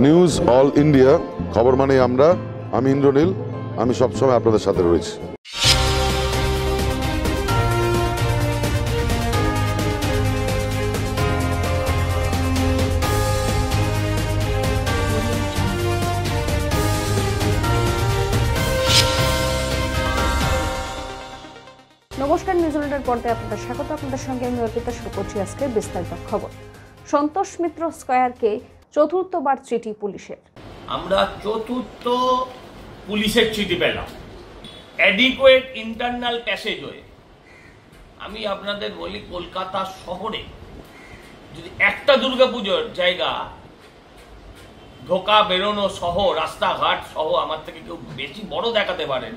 News all India, খবর মানে আমরা। আমি ইন্দ্রনীল, আমি সবসময় আপনাদের সাথে রয়েছি। নমস্কার, নিউজিল্যান্ডের পর্দায় আপনাদের স্বাগত। আপনাদের সঙ্গে আমি অর্পিতা শুরু করছি আজকে বিস্তারিত খবর। সন্তোষ মিত্র স্কয়ারকে চতুর্থবার চিঠি পুলিশের। আমরা চতুর্থ পুলিশের চিঠি পেলাম, অ্যাডিকুয়েট ইন্টারনাল প্যাসেজওয়ে। আমি আপনাদের বলি, কলকাতা শহরে যদি একটা দুর্গাপুজোর জায়গা ঢোকা বেরোনো সহ রাস্তাঘাট সহ আমার থেকে কেউ বেশি বড় দেখাতে পারেন,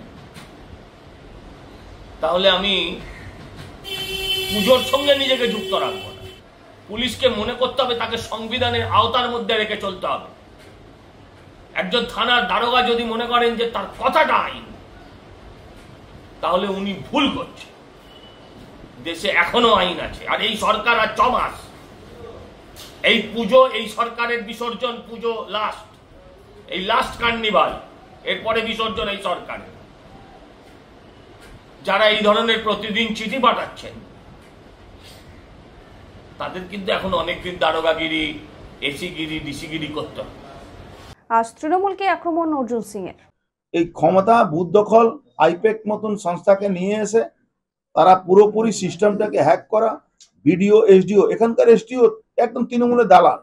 তাহলে আমি পুজোর সঙ্গে নিজেকে যুক্ত রাখবো না। পুলিশকে মনে করতে হবে তাকে সংবিধানের আওতার মধ্যে রেখে চলতে হবে। একজন থানার দারোগা যদি মনে করেন যে তার কথাটা আইন, তাহলে উনি ভুল করছে। দেশে এখনো আইন আছে, আর এই সরকার আর 6 মাস। এই পুজো, এই সরকারের বিসর্জন পুজো লাস্ট, এই লাস্ট কার্নিভাল, এরপরে বিসর্জন এই সরকারের। যারা এই ধরনের প্রতিদিন চিঠি পাঠাচ্ছেন তাদের কিন্তু এখন অনেকদিন দারোগাগিরি, এসিগিরি, ডিসিগিরি করতে হবে। আজ তৃণমূলকে আক্রমণ অর্জুন সিং এর। এই ক্ষমতা বুথ দখল আইপ্যাক মতন সংস্থাকে নিয়ে এসে তারা পুরোপুরি সিস্টেমটাকে হ্যাক করা। বিডিও, এসডিও, এখানকার এসডিও একদম তৃণমূলের দালাল।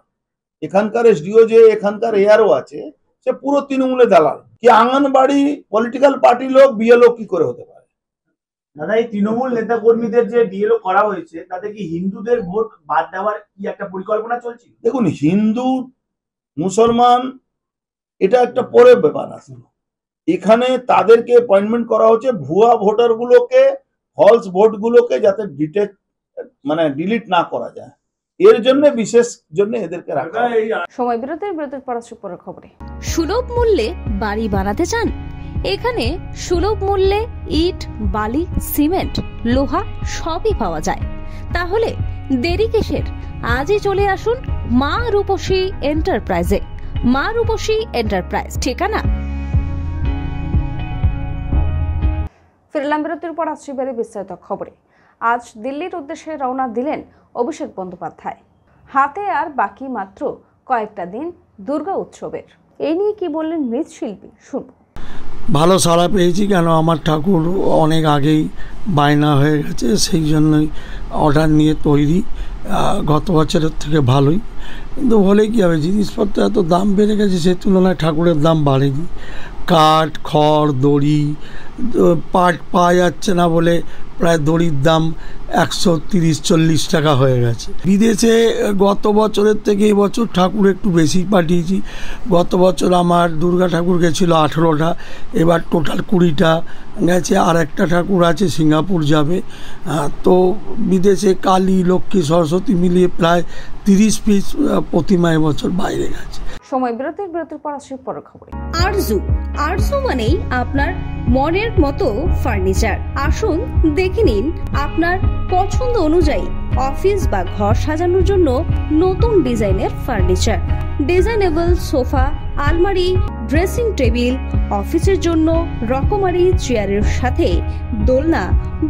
এখানকার এসডিও যে এখানকার এআরও আছে, সে পুরো তৃণমূলের দালাল। কি আঙ্গনবাড়ি পলিটিক্যাল পার্টি লোক বিএলও কি করে হতে পারে? দাদা, এই তৃণমূল নেতা কর্মীদের যে বিএলও করা হয়েছে, তাতে কি হিন্দুদের ভোট বাদ দেওয়ার কি একটা পরিকল্পনা চলছে? দেখুন, হিন্দু মুসলমান এটা একটা পরের ব্যাপার আসলে। এখানে তাদেরকে অ্যাপয়েন্টমেন্ট করা হচ্ছে ভুয়া ভোটার গুলোকে, ফলস ভোট গুলোকে যাতে ডিলিট না করা যায়, এর জন্য বিশেষ জন্য এদেরকে রাখা। সময় বিরতির পরের খবরে। সুলভ মূল্যে বাড়ি বানাতে চান? এখানে সুলভ মূল্যে ইট, বালি, সিমেন্ট, লোহা সবই পাওয়া যায়। তাহলে দেরি কিসের? আজই চলে আসুন মা রূপসী এন্টারপ্রাইজে। মা রূপসী এন্টারপ্রাইজ, ঠিকানা। ফিরলাম বিরতির পর আসছি বিস্তারিত খবরে। আজ দিল্লির উদ্দেশ্যে রওনা দিলেন অভিষেক বন্দ্যোপাধ্যায়। হাতে আর বাকি মাত্র কয়েকটা দিন দুর্গা উৎসবের। এই নিয়ে কি বললেন মৃৎশিল্পী, শুনব। ভালো সাড়া পেয়েছি, কেন আমার ঠাকুর অনেক আগেই বায়না হয়ে গেছে, সেই জন্যই অর্ডার নিয়ে তৈরি। গত বছরের থেকে ভালোই, কিন্তু হলে কী হবে, জিনিসপত্র এত দাম বেড়ে গেছে, সেই তুলনায় ঠাকুরের দাম বাড়েনি। কাঠ, খড়, দড়ি পাট পাওয়া যাচ্ছে না বলে প্রায় দড়ির দাম 130-40 টাকা হয়ে গেছে। বিদেশে গত বছরের থেকে এবছর ঠাকুর একটু বেশি পাঠিয়েছি। গত বছর আমার দুর্গা ঠাকুর গেছিলো 18টা, এবার টোটাল 20টা গেছে। আর একটা ঠাকুর আছে সিঙ্গাপুর যাবে। তো বিদেশে কালী, লক্ষ্মী, সরস্বতী মিলিয়ে প্রায় 30 পিস প্রতিমা এবছর বাইরে গেছে। সময় বিরতির পর আসছি পরের খবরে। আরজু মানেই আপনার মনের মতো ফার্নিচার। আসুন দেখে নিন আপনার পছন্দ অনুযায়ী অফিস বা ঘর সাজানোর জন্য নতুন ডিজাইনের ফার্নিচার। ডিজাইনেবল সোফা, আলমারি, ড্রেসিং টেবিল, অফিসের জন্য রকমারি চেয়ারের সাথে দোলনা,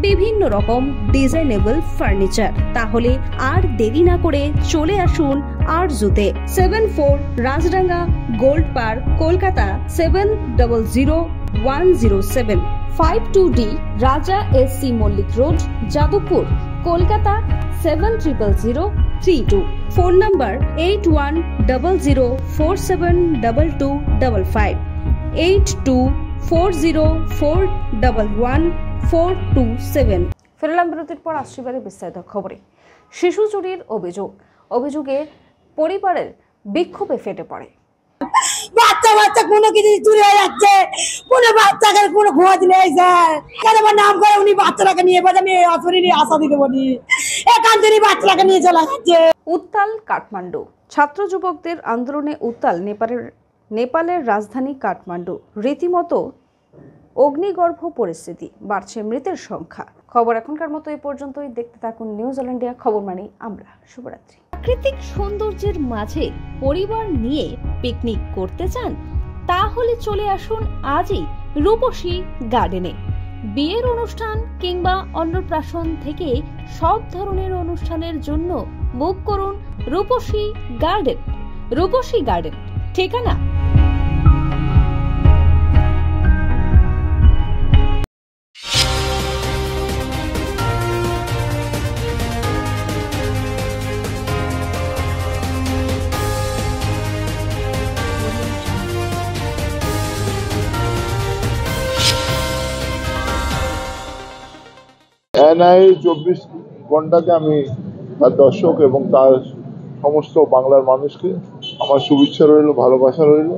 বিভিন্ন রকম ডিজাইনেবল ফার্নিচার। তাহলে আর দেরি না করে চলে আসুন আরজুতে। 74 Rajdanga Gold Park, Kolkata 700107। 52D Raja SC Mallick Road, Jadavpur, Kolkata 700032। Phone number 8100472255, 8240411427। ফিরলাম বিরতির পর আসছি বিস্তারিত খবরে। শিশু চুরির অভিযোগে পরিবারের বিক্ষোভে ফেটে পড়ে। বাচ্চা কোনো কিছু চুরি হয়ে যাচ্ছে, কোনো বাচ্চাকে কোনো খোঁজ নেই স্যার। কেন আমার নাম করে উনি বাচ্চাটাকে নিয়ে বলে আমি অশরীরী আশা দিতে বলি, এখান থেকে বাচ্চাটাকে নিয়ে চলে যাচ্ছে। উত্তাল কাঠমান্ডু। ছাত্র যুবকদের আন্দোলনে উত্তাল নেপালের রাজধানী কাঠমান্ডু। রীতিমতো অগ্নিগর্ভ পরিস্থিতি, বাড়ছে মৃতের সংখ্যা। খবর এখনকার মতো এই পর্যন্তই। দেখতে থাকুন নিউজ অল ইন্ডিয়া, খবর মানে আমরা। শুভরাত্রি। প্রাকৃতিক সৌন্দর্যের মাঝে পরিবার নিয়ে পিকনিক করতে চান? তাহলে চলে আসুন আজই রূপসী গার্ডেনে। বিয়ের অনুষ্ঠান কিংবা অন্নপ্রাশন থেকে সব ধরনের অনুষ্ঠানের জন্য বুক করুন রূপসী গার্ডেন। রূপসী গার্ডেন, ঠিকানা এনআই 24 ঘন্টাকে আমি তার দর্শক এবং তার সমস্ত বাংলার মানুষকে আমার শুভেচ্ছা রইল, ভালোবাসা রইল।